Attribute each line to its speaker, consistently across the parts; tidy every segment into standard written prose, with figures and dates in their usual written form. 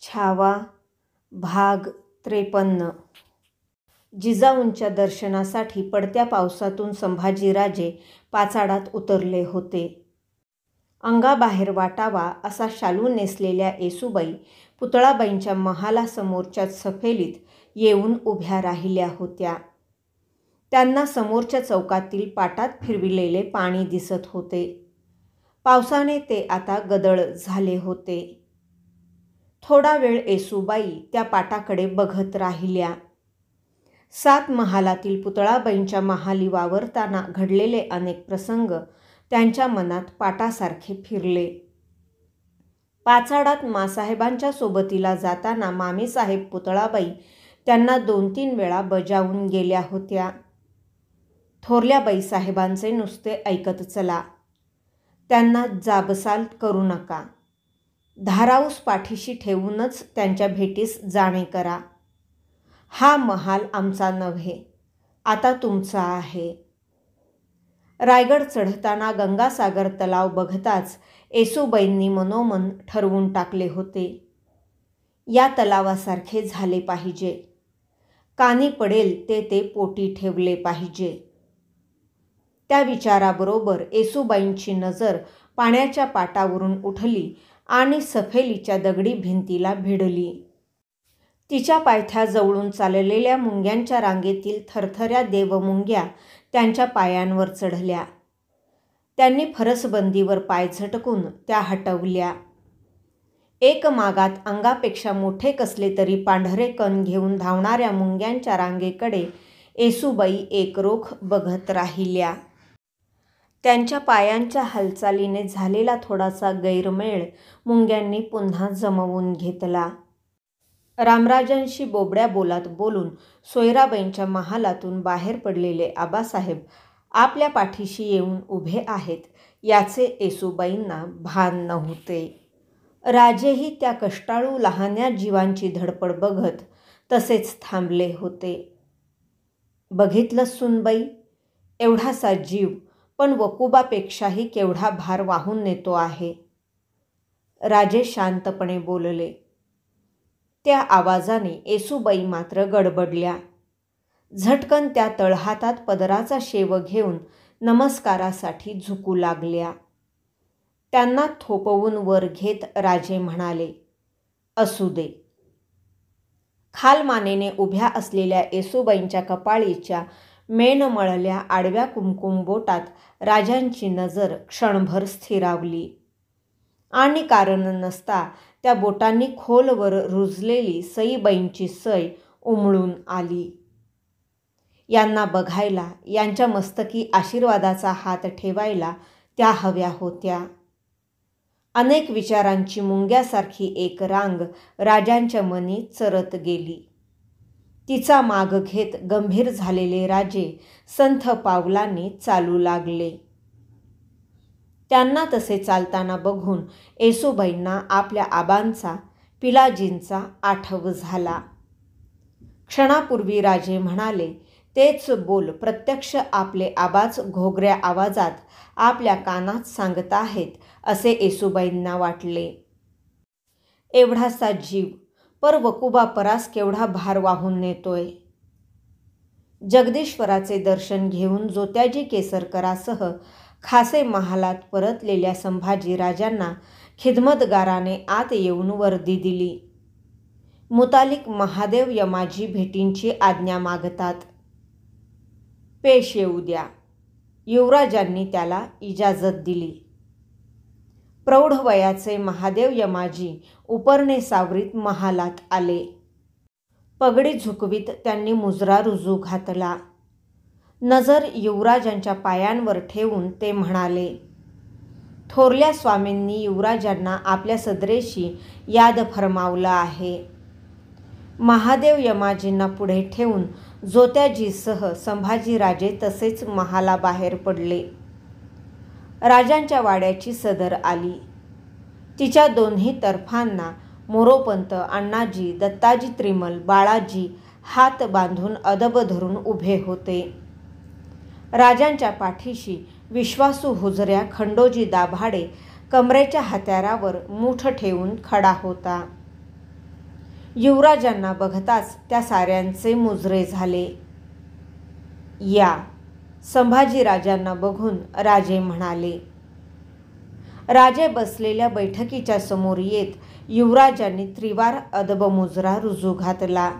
Speaker 1: छावा भाग 53. जिजाऊंच्या दर्शनासाठी पडत्या पावसातून संभाजीराजे पाचाडात उतरले होते. अंगाबाहेर वाटावा असा शालू नेसलेल्या येसूबाई पुतळाबाईंच्या महालासमोरच्या सफेलीत येऊन उभ्या राहिल्या होत्या. त्यांना समोरच्या चौकातील पाटात फिरविलेले पाणी दिसत होते. पावसाने ते आता गदळ झाले होते. थोडा वेळ येसूबाई त्या पाटाकडे बघत राहिल्या. 7 महालातील पुतळाबाईंच्या महाली वावरताना घडलेले अनेक प्रसंग त्यांच्या मनात पाटासारखे फिरले. पाचाडात मासाहेबांच्या सोबतीला जाताना मामीसाहेब पुतळाबाई त्यांना 2-3 वेळा बजावून गेल्या होत्या. थोरल्या बाईसाहेबांचे नुसते ऐकत चला, त्यांना जाबसाल करू नका, धाराऊस पाठीशी ठेवूनच त्यांच्या भेटीस जाणे करा. हा महाल आमचा नव्हे, आता तुमचा आहे. रायगड चढताना गंगासागर तलाव बघताच येसूबाईंनी मनोमन ठरवून टाकले होते, या तलावासारखे झाले पाहिजे. कानी पडेल ते पोटी ठेवले पाहिजे. त्या विचाराबरोबर येसूबाईंची नजर पाण्याच्या पाटावरून उठली आणि सफेलीच्या दगडी भिंतीला भिडली. तिच्या पायथ्याजवळून चाललेल्या मुंग्यांच्या रांगेतील थरथऱ्या देवमुंग्या त्यांच्या पायांवर चढल्या. त्यांनी फरसबंदीवर पाय झटकून त्या हटवल्या. एक मागात अंगापेक्षा मोठे कसले तरी पांढरे कण घेऊन धावणाऱ्या मुंग्यांच्या रांगेकडे येसूबाई एकरोख बघत राहिल्या. त्यांच्या पायांच्या हालचालीने झालेला थोडासा गैरमेळ मुंग्यांनी पुन्हा जमवून घेतला. रामराजांशी बोबड्या बोलात बोलून सोयराबाईंच्या महालातून बाहेर पडलेले आबासाहेब आपल्या पाठीशी येऊन उभे आहेत याचे येसूबाईंना भान नव्हते. राजेही त्या कष्टाळू लहान्या जीवांची धडपड बघत तसेच थांबले होते. बघितलं सूनबाई, एवढासा जीव पण वकुबापेक्षाही केवढा भार वाहून नेतो आहे. राजे शांतपणे बोलले. त्या आवाजाने येसूबाई मात्र गडबडल्या. झटकन त्या तळहातात पदराचा शेव घेऊन नमस्कारासाठी झुकू लागल्या. त्यांना थोपवून वर घेत राजे म्हणाले, असू दे. खालमानेने उभ्या असलेल्या येसूबाईंच्या कपाळीच्या मेणमळल्या आडव्या कुमकुम बोटात राजांची नजर क्षणभर स्थिरावली आणि कारण नसता त्या बोटांनी खोलवर रुजलेली सईबाईंची सय उमळून आली. यांना बघायला, यांच्या मस्तकी आशीर्वादाचा हात ठेवायला त्या हव्या होत्या. अनेक विचारांची मुंग्यासारखी एक रांग राजांच्या मनी चरत गेली. तिचा माग घेत गंभीर झालेले राजे संथ पावलांनी चालू लागले. त्यांना तसे चालताना बघून येसूबाईंना आपल्या आबांचा, पिलाजींचा आठव झाला. क्षणापूर्वी राजे म्हणाले तेच बोल प्रत्यक्ष आपले आबाच घोगऱ्या आवाजात आपल्या कानात सांगत आहेत असे येसूबाईंना वाटले. एवढासा जीव पर वकुबा परास केवढा भार वाहून नेतोय. जगदीश्वराचे दर्शन घेऊन जोत्याजी केसरकरासह खासे महालात परतलेल्या संभाजीराजांना खिदमतगाराने आत येऊन वर्दी दिली. मुतालिक महादेव यमाजी भेटींची आज्ञा मागतात. पेश येऊ द्या. युवराजांनी त्याला इजाजत दिली. प्रौढ वयाचे महादेव यमाजी उपरणे सावरीत महालात आले. पगडी झुकवीत त्यांनी मुजरा रुजू घातला. नजर युवराजांच्या पायांवर ठेवून ते म्हणाले, थोरल्या स्वामींनी युवराजांना आपल्या सदरेशी याद फरमावलं आहे. महादेव यमाजींना पुढे ठेवून जोत्याजीसह संभाजीराजे तसेच महालाबाहेर पडले. राजांच्या वाड्याची सदर आली. तिच्या दोन्ही तर्फांना मोरोपंत, अण्णाजी, दत्ताजी त्रिमल, बाळाजी हात बांधून अदब धरून उभे होते. राजांच्या पाठीशी विश्वासू हुजऱ्या खंडोजी दाभाडे कमरेच्या हत्यारावर मूठ ठेवून खडा होता. युवराजांना बघताच त्या साऱ्यांचे मुजरे झाले. या संभाजीराजांना बघून राजे म्हणाले. राजे बसलेल्या बैठकीच्या समोर येत युवराजांनी त्रिवार अदबमुजरा रुजू घातला.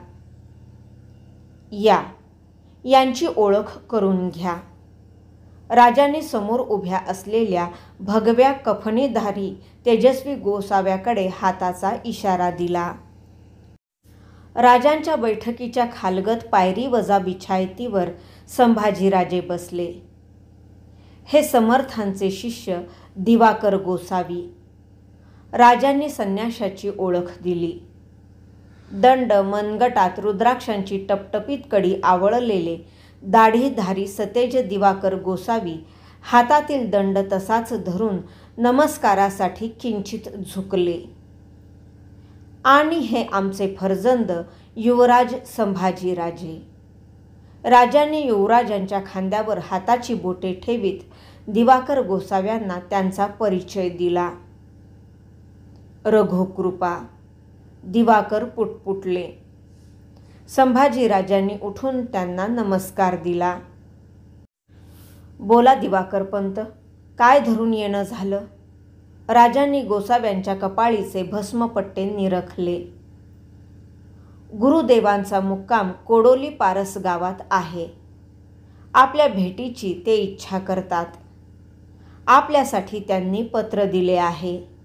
Speaker 1: यांची ओळख करून घ्या. राजांनी समोर उभ्या असलेल्या भगव्या कफनीधारी तेजस्वी गोसाव्याकडे हाताचा इशारा दिला. राजांच्या बैठकीच्या खालगत पायरी वजा बिछायतीवर संभाजीराजे बसले. हे समर्थांचे शिष्य दिवाकर गोसावी. राजांनी संन्याशाची ओळख दिली. दंड मनगटात रुद्राक्षांची टपटपीत कडी आवळलेले दाढीधारी सतेज दिवाकर गोसावी हातातील दंड तसाच धरून नमस्कारासाठी किंचित झुकले. आणि हे आमचे फर्जंद युवराज संभाजीराजे. राजांनी युवराजांच्या खांद्यावर हाताची बोटे ठेवीत दिवाकर गोसाव्यांना त्यांचा परिचय दिला. रघुकृपा. दिवाकर पुटपुटले. संभाजीराजांनी उठून त्यांना नमस्कार दिला. बोला दिवाकर पंत, काय धरून येणं झालं? राजांनी गोसाव्यांच्या कपाळीचे भस्मपट्टे निरखले. गुरुदेवांचा मुक्काम कोडोली पारस गावात आहे. आपल्या भेटीची ते इच्छा करतात. आपल्यासाठी त्यांनी पत्र दिले आहे.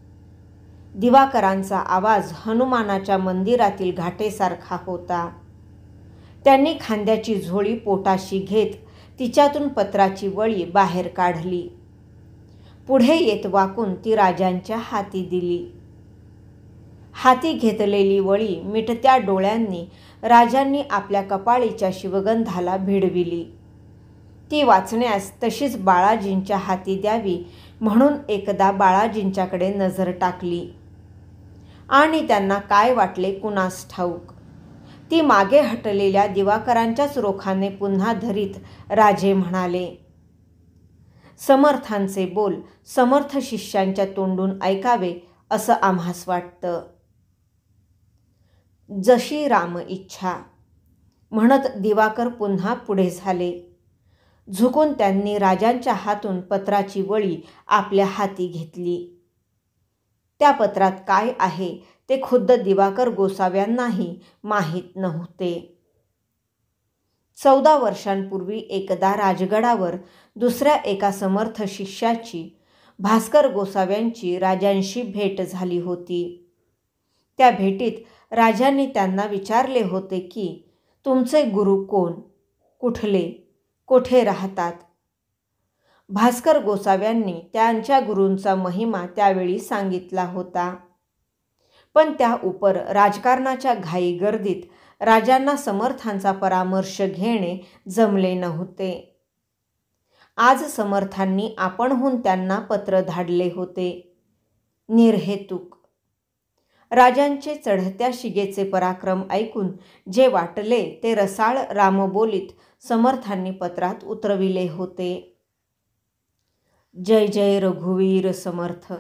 Speaker 1: दिवाकरांचा आवाज हनुमानाच्या मंदिरातील घाटेसारखा होता. त्यांनी खांद्याची झोळी पोटाशी घेत तिच्यातून पत्राची वळी बाहेर काढली. पुढे येत वाकून ती राजांच्या हाती दिली. हाती घेतलेली वळी मिटत्या डोळ्यांनी राजांनी आपल्या कपाळीच्या शिवगंधाला भिडविली. ती वाचण्यास तशीच बाळाजींच्या हाती द्यावी म्हणून एकदा बाळाजींच्याकडे नजर टाकली. आणि त्यांना काय वाटले कुणास ठाऊक, ती मागे हटलेल्या दिवाकरांच्याच रोखाने पुन्हा धरीत राजे म्हणाले. समर्थांचे बोल समर्थ शिष्यांच्या तोंडून ऐकावे असं आम्हास वाटतं. जशी राम इच्छा. म्हणत दिवाकर पुन्हा पुढे झाले. झुकून त्यांनी राजांच्या हातून पत्राची वळी आपल्या हाती घेतली. त्या पत्रात काय आहे ते खुद्द दिवाकर गोसाव्यांनाही माहीत नव्हते. 14 वर्षांपूर्वी एकदा राजगडावर दुसऱ्या एका समर्थ शिष्याची भास्कर गोसाव्यांची राजांशी भेट झाली होती. त्या भेटीत राजांनी त्यांना विचारले होते की तुमचे गुरु कोण, कुठले, कोठे राहतात. भास्कर गोसाव्यांनी त्यांच्या गुरूंचा महिमा त्यावेळी सांगितला होता. पण त्या उपर राजकारणाच्या घाईगर्दीत राजांना समर्थांचा परामर्श घेणे जमले नव्हते. आज समर्थांनी आपणहून त्यांना पत्र धाडले होते. निर्हेतुक. राजांचे चढत्या शिगेचे पराक्रम ऐकून जे वाटले ते रसाळ रामबोलीत समर्थांनी पत्रात उतरविले होते. जय जय रघुवीर समर्थ.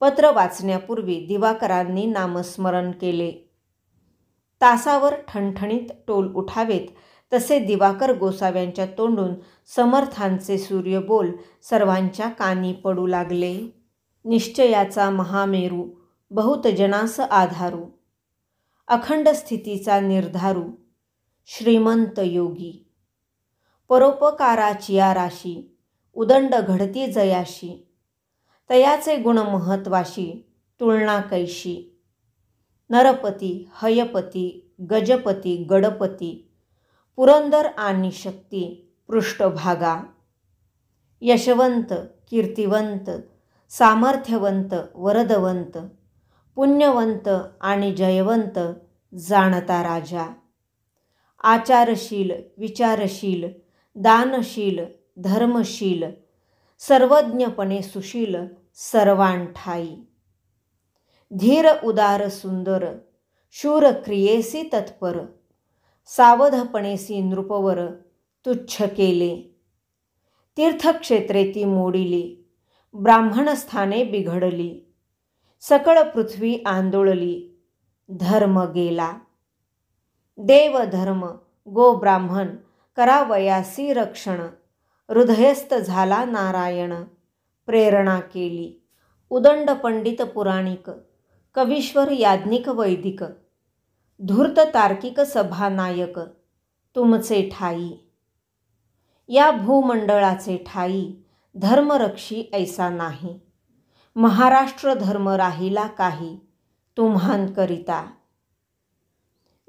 Speaker 1: पत्र वाचण्यापूर्वी दिवाकरांनी नामस्मरण केले. तासावर ठणठणीत टोल उठावेत तसे दिवाकर गोसाव्यांच्या तोंडून समर्थांचे सूर्यबोल सर्वांच्या कानी पडू लागले. निश्चयाचा महामेरू, बहुत जनास आधारू, अखंड स्थितीचा निर्धारू, श्रीमंत योगी, परोपकाराची या राशी, उदंड घडती जयाशी, तयाचे गुण महत्वाशी, तुलना कैशी, नरपती, हयपती, गजपती, गडपती, पुरंदर आणि शक्ती, पृष्ठभागा, यशवंत, कीर्तिवंत, सामर्थ्यवंत, वरदवंत, पुण्यवंत आणि जयवंत, जाणता राजा, आचारशील, विचारशील, दानशील, धर्मशील, सर्वज्ञपणे सुशील, सर्वांठाई, धीर उदार सुंदर, शूर क्रियेसी तत्पर, सावधपणेसी नृपवर तुच्छ केले, तीर्थक्षेत्रे ती मोडिली, ब्राह्मणस्थाने बिघडली, सकळ पृथ्वी आंदोळली, धर्म गेला. देव धर्म गो ब्राह्मण करावयासी रक्षण, हृदयस्थ झाला नारायण प्रेरणा केली. उदंड पंडित पुराणिक, कवीश्वर याज्ञिक वैदिक, धूर्त तार्किक सभानायक तुमचे ठाई. या भूमंडळाचे ठाई धर्मरक्षी ऐसा नाही. महाराष्ट्र धर्म राहिला काही तुम्हांकरिता.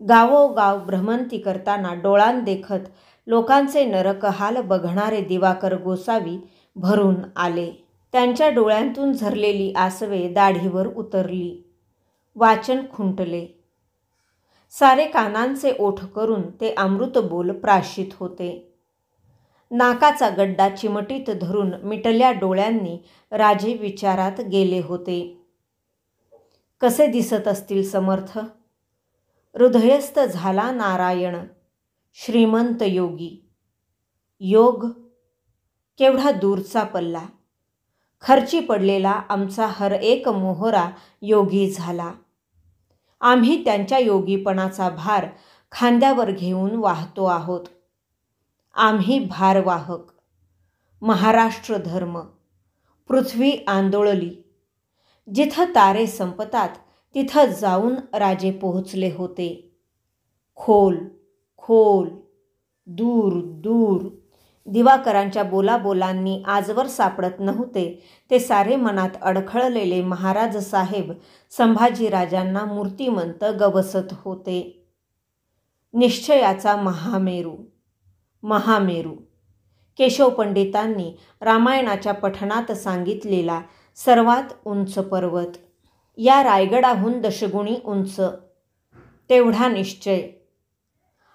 Speaker 1: गावोगाव भ्रमंती करताना डोळांदेखत लोकांचे नरकहाल बघणारे दिवाकर गोसावी भरून आले. त्यांच्या डोळ्यांतून झरलेली आसवे दाढीवर उतरली. वाचन खुंटले. सारे कानांचे ओठ करून ते अमृत बोल प्राशित होते. नाकाचा गड्डा चिमटीत धरून मिटल्या डोळ्यांनी राजे विचारात गेले होते. कसे दिसत असतील समर्थ? हृदयस्थ झाला नारायण श्रीमंत योगी. योग केवढा दूरचा पल्ला. खर्ची पडलेला आमचा हर एक मोहरा योगी झाला. आम्ही त्यांच्या योगीपणाचा भार खांद्यावर घेऊन वाहतो आहोत. आम्ही भारवाहक. महाराष्ट्र धर्म. पृथ्वी आंदोळली. जिथं तारे संपतात तिथं जाऊन राजे पोहोचले होते. खोल खोल, दूर दूर. दिवाकरांच्या बोलाबोलांनी आजवर सापडत नव्हते ते सारे मनात अडखळलेले महाराज साहेब संभाजीराजांना मूर्तिमंत गवसत होते. निश्चयाचा महामेरू. महामेरू केशव पंडितांनी रामायणाच्या पठणात सांगितलेला सर्वात उंच पर्वत. या रायगडाहून दशगुणी उंच. तेवढा निश्चय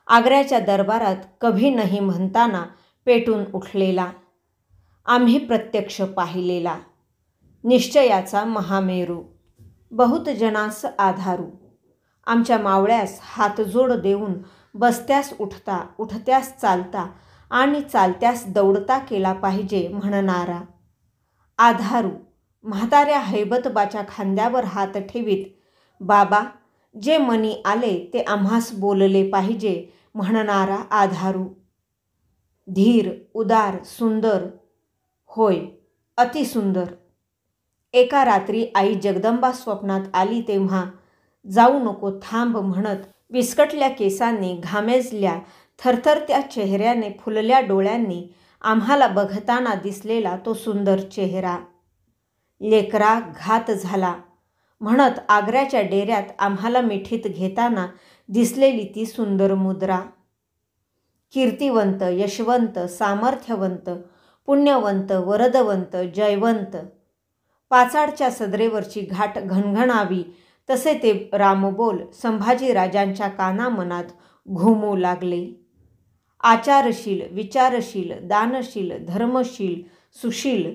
Speaker 1: आग्र्याच्या दरबारात कभी नाही म्हणताना पेटून उठलेला. आम्ही प्रत्यक्ष पाहिलेला निश्चयाचा महामेरू. बहुत जनास आधारू. आमच्या मावळ्यास हातजोड देऊन बसत्यास उठता, उठत्यास चालता आणि चालत्यास दौडता केला पाहिजे म्हणणारा. आधारू. म्हाताऱ्या हैबतबाच्या खांद्यावर हात ठेवीत, बाबा जे मनी आले ते आम्हास बोलले पाहिजे म्हणणारा आधारू. धीर, उदार, सुंदर. होय, अतिसुंदर. एका रात्री आई जगदंबा स्वप्नात आली तेव्हा जाऊ नको थांब म्हणत विस्कटल्या केसांनी, घामेजल्या थरथरत्या चेहऱ्याने, फुलल्या डोळ्यांनी आम्हाला बघताना दिसलेला तो सुंदर चेहरा. लेकरा घात झाला म्हणत आग्र्याच्या डेऱ्यात आम्हाला मिठीत घेताना दिसलेली ती सुंदर मुद्रा. कीर्तिवंत, यशवंत, सामर्थ्यवंत, पुण्यवंत, वरदवंत, जयवंत. पाचाडच्या सदरेवरची घाट घणघणावी तसे ते रामबोल संभाजीराजांच्या कानामनात घुमू लागले. आचारशील, विचारशील, दानशील, धर्मशील, सुशील.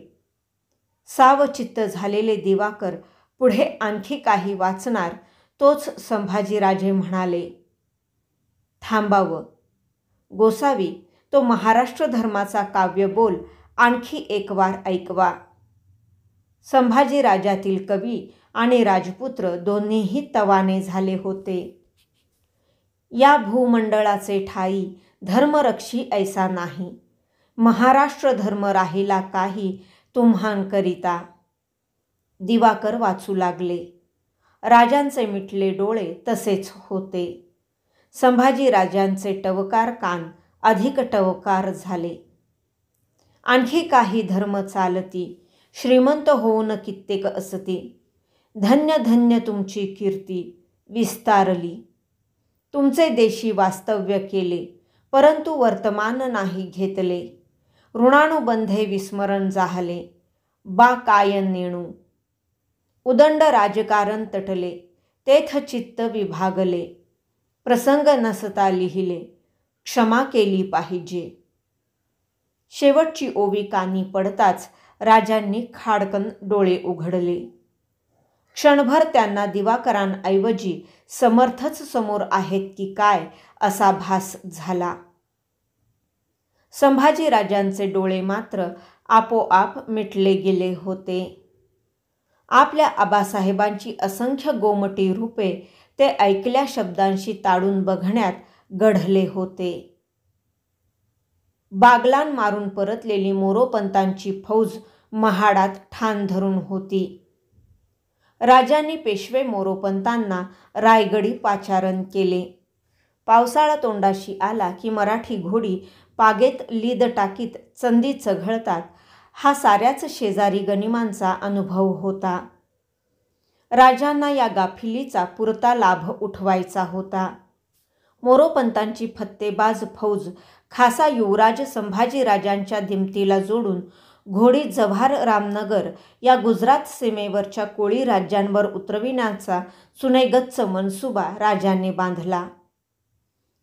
Speaker 1: सावचित्त झालेले दिवाकर पुढे आणखी काही वाचणार तोच संभाजीराजे म्हणाले, थांबावं गोसावी, तो महाराष्ट्र धर्माचा काव्यबोल आणखी एक वार ऐकवा. संभाजीराजातील कवी आणि राजपुत्र दोन्हीही तवाने झाले होते. या भूमंडळाचे ठाई धर्मरक्षी ऐसा नाही. महाराष्ट्र धर्म राहिला काही तुम्हांकरिता. दिवाकर वाचू लागले. राजांचे मिटले डोळे तसेच होते. संभाजीराजांचे टवकार कान अधिक टवकार झाले. आणखी काही धर्म चालती, श्रीमंत होऊन कित्येक असती. धन्य धन्य तुमची कीर्ती विस्तारली. तुमचे देशी वास्तव्य केले, परंतु वर्तमान नाही घेतले. ऋणानुबंधे विस्मरण जाहले, बा काय नेणू. उदंड राजकारण तटले, तेथ चित्त विभागले. प्रसंग नसता लिहिले, क्षमा केली पाहिजे. शेवटची ओवी कानी पडताच राजांनी खाडकन डोळे उघडले. क्षणभर त्यांना दिवाकरांऐवजी समर्थच समोर आहेत की काय असा भास झाला. संभाजीराजांचे डोळे मात्र आपोआप मिटले गेले होते. आपल्या आबासाहेबांची असंख्य गोमटी रूपे ते ऐकल्या शब्दांशी ताडून बघण्यात गढले होते. बागलान मारून परतलेली मोरोपंतांची फौज महाडात ठाण धरून होती. राजांनी पेशवे मोरोपंतांना रायगडी पाचारण केले. पावसाळा तोंडाशी आला की मराठी घोडी पागेत लीद टाकीत चंदी चघळतात, हा साऱ्याच शेजारी गनिमांचा अनुभव होता. राजांना या गाफिलीचा पुरता लाभ उठवायचा होता. मोरोपंतांची फत्तेबाज फौज खासा युवराज संभाजीराजांच्या दिमतीला जोडून घोडी जव्हार रामनगर या गुजरात सीमेवरच्या कोळी राज्यांवर उतरविण्याचा सुनेगच्च मनसुबा राजांनी बांधला.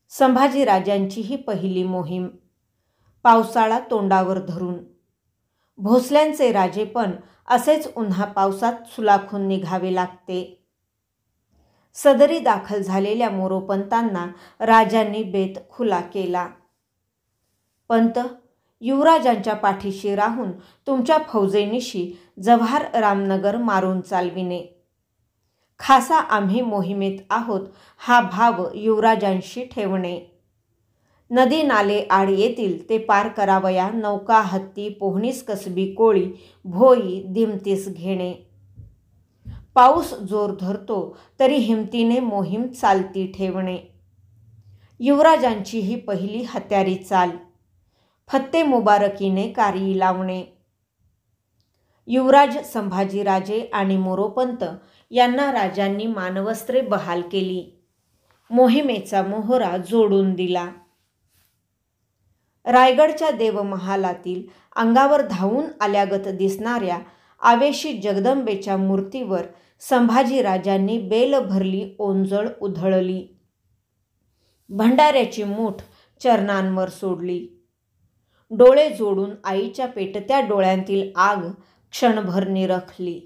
Speaker 1: संभाजीराजांची ही पहिली मोहीम. पावसाळा तोंडावर धरून. भोसल्यांचे राजे पण असेच उन्हा पावसात सुलाखून निघावे लागते. सदरी दाखल झालेल्या मोरोपंतांना राजांनी बेत खुला केला. पंत, युवराजांच्या पाठीशी राहून तुमच्या फौजेनिशी जव्हार रामनगर मारून चालविणे. खासा आम्ही मोहिमेत आहोत हा भाव युवराजांशी ठेवणे. नदी नाले आड येतील ते पार करावया नौका हत्ती पोहणीस कसबी कोळी भोई दिमतीस घेणे. पाऊस जोर धरतो तरी हिमतीने मोहीम चालती ठेवणे. युवराजांची ही पहिली हत्यारी चाल. फत्ते मुबारकीने कारी लावणे. युवराज संभाजीराजे आणि मोरोपंत यांना राजांनी मानवस्त्रे बहाल केली. मोहिमेचा मोहरा जोडून दिला. रायगडच्या देवमहालातील अंगावर धावून आल्यागत दिसणाऱ्या आवेशी जगदंबेच्या मूर्तीवर संभाजीराजांनी बेल भरली ओंजळ उधळली. भंडाऱ्याची मूठ चरणांवर सोडली. डोळे जोडून आईच्या पेटत्या डोळ्यांतील आग क्षणभर निरखली.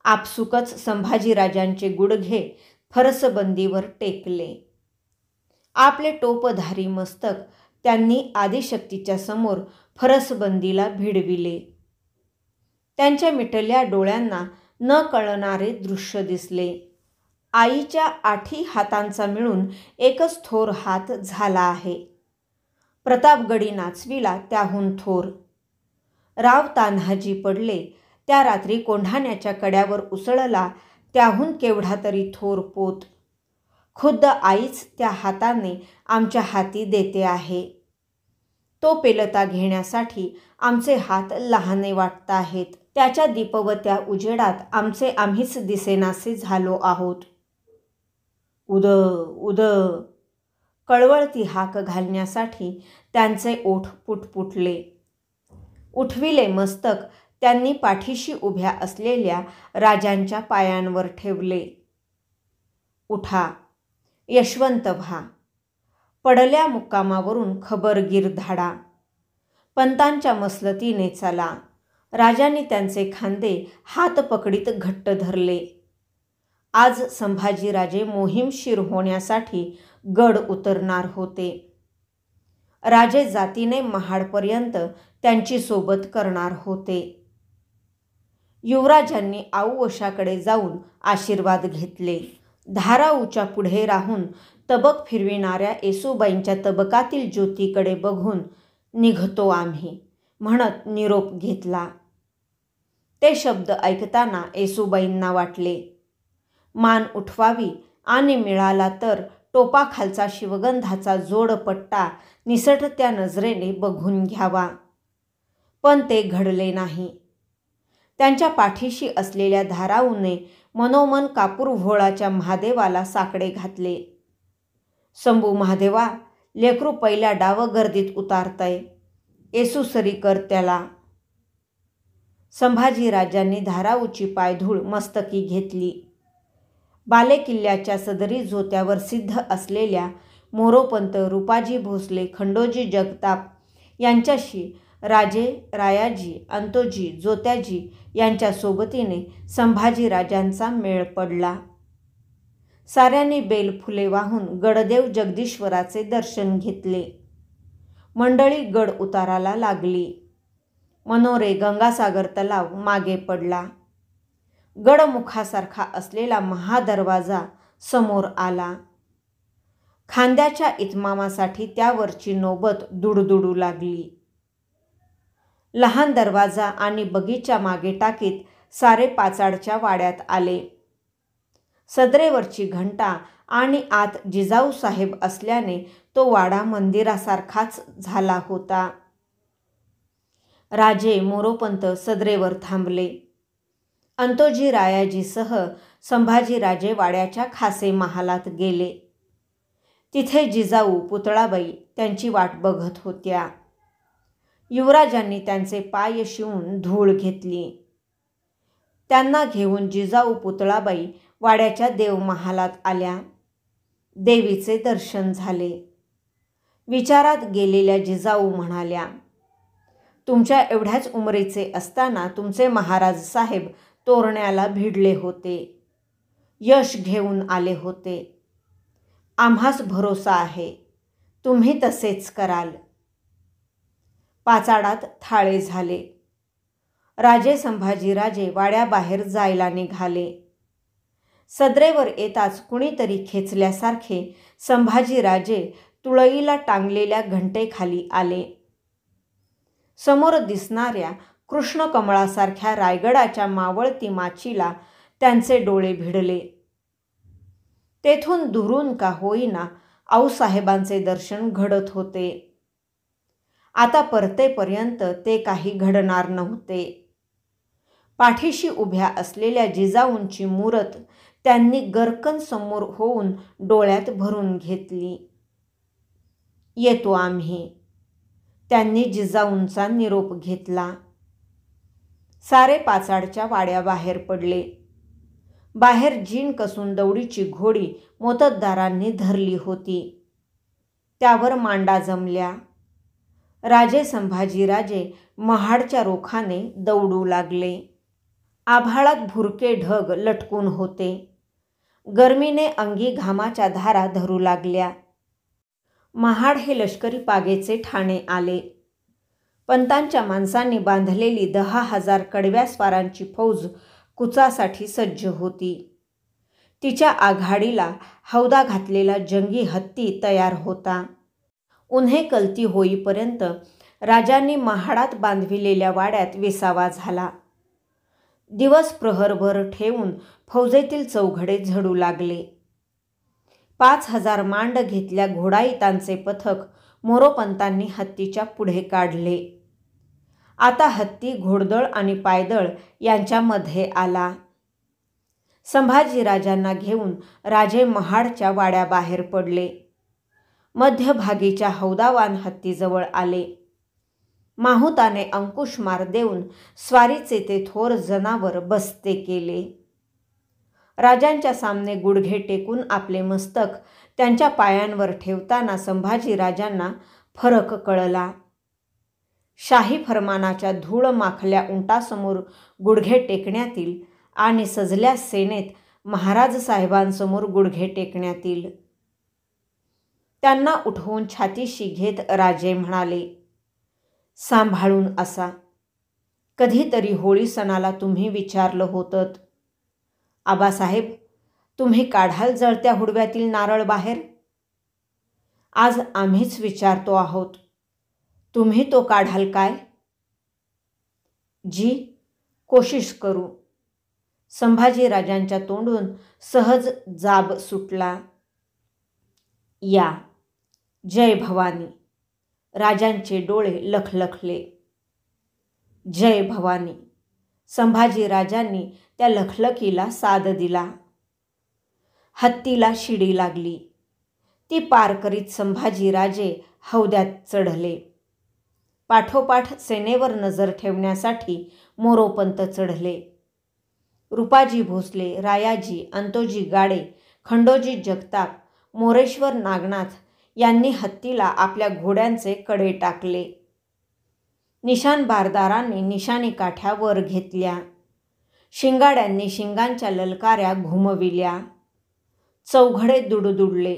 Speaker 1: आपसुकच संभाजीराजांचे गुडघे फरसबंदीवर टेकले. आपले टोपधारी मस्तक त्यांनी आदिशक्तीच्या समोर फरसबंदीला भिडविले. त्यांच्या मिटल्या डोळ्यांना न कळणारे दृश्य दिसले. आईच्या 8 हातांचा मिळून एकच थोर हात झाला आहे. प्रतापगडी नाचविला त्याहून थोर. राव तान्हाजी पडले त्या रात्री कोंढाण्याच्या कड्यावर उसळला त्याहून केवढा तरी थोर पोत. खुद्द आईच त्या हाताने आमच्या हाती देते आहे. तो पेलता घेण्यासाठी आमचे हात लहाने वाटत आहेत. त्याच्या दीपवत्या उजेडात आमचे आम्हीच दिसेनासे झालो आहोत. उद उद कळवळती हाक घालण्यासाठी त्यांचे ओठ पुटपुटले. उठविले मस्तक त्यांनी पाठीशी उभ्या असलेल्या राजांच्या पायांवर ठेवले. उठा, यशवंत व्हा. पडल्या मुक्कामावरून खबरगीर धाडा. पंतांच्या मसलतीने चला. राजांनी त्यांचे खांदे हात पकडीत घट्ट धरले. आज संभाजीराजे मोहीमशीर होण्यासाठी गड उतरणार होते. राजे जातीने महाडपर्यंत त्यांची सोबत करणार होते. युवराजांनी आऊवशाकडे जाऊन आशीर्वाद घेतले. धाराऊच्या पुढे राहून तबक फिरविणाऱ्या येसूबाईंच्या तबकातील ज्योतीकडे बघून निघतो आम्ही म्हणत निरोप घेतला. ते शब्द ऐकताना येसूबाईंना वाटले मान उठवावी आणि मिळाला तर टोपाखालचा शिवगंधाचा जोडपट्टा निसटत्या नजरेने बघून घ्यावा. पण ते घडले नाही. त्यांच्या पाठीशी असलेल्या धाराऊने मनोमन कापूर व्होळाच्या महादेवाला साकडे घातले. शंभू महादेवा, लेकरू पहिल्या डावगर्दीत उतारतय, येसूसरी कर त्याला. संभाजीराजांनी धाराऊची पायधूळ मस्तकी घेतली. बालेकिल्ल्याच्या सदरी जोत्यावर सिद्ध असलेल्या मोरोपंत, रूपाजी भोसले, खंडोजी जगताप यांच्याशी राजे रायाजी, अंतोजी, जोत्याजी यांच्या सोबतीने संभाजीराजांचा मेळ पडला. साऱ्यांनी बेलफुले वाहून गडदेव जगदीश्वराचे दर्शन घेतले. मंडळी गड उताराला लागली. मनोरे गंगासागर तलाव मागे पडला. गडमुखासारखा असलेला महादरवाजा समोर आला. खांद्याच्या इतमामासाठी त्यावरची नौबत दुडदुडू लागली. लहान दरवाजा आणि बगीचा मागे टाकीत सारे पाचाडच्या वाड्यात आले. सदरेवरची घंटा आणि आत जिजाऊ साहेब असल्याने तो वाडा मंदिरासारखाच झाला होता. राजे मोरोपंत सदरेवर थांबले. अंतोजी रायाजीसह संभाजीराजे वाड्याच्या खासे महालात गेले. तिथे जिजाऊ पुतळाबाई त्यांची वाट बघत होत्या. युवराजांनी त्यांचे पाय शिवून धूळ घेतली. त्यांना घेऊन जिजाऊ पुतळाबाई वाड्याच्या देवमहालात आल्या. देवीचे दर्शन झाले. विचारात गेलेल्या जिजाऊ म्हणाल्या, तुमच्या एवढ्याच उमरीचे असताना तुमचे महाराज साहेब तोरण्याला भिडले होते. यश घेऊन आले होते. आम्हास भरोसा आहे तुम्ही तसेच कराल. पाचाडात थाळे झाले. राजे संभाजीराजे वाड्याबाहेर जायला निघाले. सदरेवर येताच कुणीतरी खेचल्यासारखे संभाजीराजे तुळईला टांगलेल्या घंटेखाली आले. समोर दिसणाऱ्या कृष्णकमळासारख्या रायगडाच्या मावळती माचीला त्यांचे डोळे भिडले. तेथून दुरून का होईना आऊसाहेबांचे दर्शन घडत होते. आता परतेपर्यंत ते काही घडणार नव्हते. पाठीशी उभ्या असलेल्या जिजाऊंची मूरत त्यांनी गरकन समोर होऊन डोळ्यात भरून घेतली. येतो आम्ही. त्यांनी जिजाऊंचा निरोप घेतला. सारे पाचाडच्या वाड्याबाहेर पडले. बाहेर जीन कसून दौडीची घोडी मोत्तद्दारांनी धरली होती. त्यावर मांडा जमल्या. राजे संभाजीराजे महाडच्या रोखाने दौडू लागले. आभाळात भुरके ढग लटकून होते. गर्मीने अंगी घामाच्या धारा धरू लागल्या. महाड हे लष्करी पागेचे ठाणे आले. पंतांच्या माणसांनी बांधलेली 10,000 कडव्या स्वारांची फौज कुचासाठी सज्ज होती. तिच्या आघाडीला हौदा घातलेला जंगी हत्ती तयार होता. उन्हे कलती होईपर्यंत राजांनी महाडात बांधविलेल्या वाड्यात विसावा झाला. दिवस प्रहरभर ठेवून फौजेतील चौघडे झडू लागले. 5,000 मांड घेतल्या घोडाईतांचे पथक मोरोपंतांनी हत्तीच्या पुढे काढले. आता हत्ती घोडदळ आणि पायदळ यांच्यामध्ये आला. संभाजीराजांना घेऊन राजे महाडच्या वाड्याबाहेर पडले. मध्यभागीच्या हौदावान हत्तीजवळ आले. माहुताने अंकुशमार देऊन स्वारीचे ते थोर जनावर बसते केले. राजांच्या सामने गुडघे टेकून आपले मस्तक त्यांच्या पायांवर ठेवताना संभाजीराजांना फरक कळला. शाही फरमानाच्या धूळ माखल्या उंटासमोर गुडघे टेकण्यातील आणि सजल्या सेनेत महाराज साहेबांसमोर गुडघे टेकण्यातील. त्यांना उठवून छातीशी घेत राजे म्हणाले, सांभाळून असा. कधीतरी होळी सणाला तुम्ही विचारलं होतं, आबासाहेब तुम्ही काढाल जळत्या हुडव्यातील नारळ बाहेर? आज आम्हीच विचारतो आहोत, तुम्ही तो काढाल काय? जी, कोशिश करू. संभाजीराजांच्या तोंडून सहज जाब सुटला. या. जय भवानी. राजांचे डोळे लखलखले. जय भवानी. संभाजीराजांनी त्या लखलकीला साद दिला. हत्तीला शिडी लागली. ती पार करीत संभाजीराजे हौद्यात चढले. पाठोपाठ सेनेवर नजर ठेवण्यासाठी मोरोपंत चढले. रूपाजी भोसले, रायाजी, अंतोजी गाडे, खंडोजी जगताप, मोरेश्वर नागनाथ यांनी हत्तीला आपल्या घोड्यांचे कडे टाकले. निशाणबारदारांनी निशाणी काठ्या वर घेतल्या. शिंगाड्यांनी शिंगांच्या ललकाऱ्या घुमविल्या. चौघडे दुडदुडले.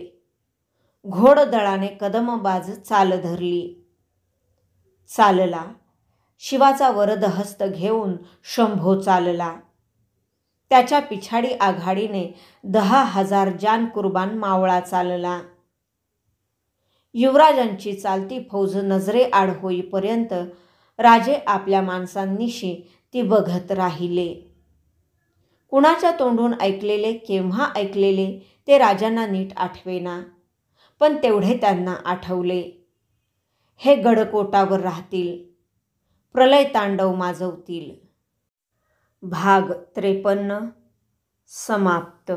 Speaker 1: घोडदळाने कदमबाज चाल धरली. चालला. शिवाचा वरद हस्त घेऊन शंभो चालला. त्याच्या पिछाडी आघाडीने 10,000 जान कुर्बान मावळा चालला. युवराजांची चालती फौज नजरेआड होईपर्यंत राजे आपल्या माणसांनिशी ती बघत राहिले. कुणाच्या तोंडून ऐकलेले, केव्हा ऐकलेले ते राजांना नीट आठवेना, पण तेवढे त्यांना आठवले. हे गडकोटावर राहतील, प्रलय तांडव माजवतील. भाग 53 समाप्त.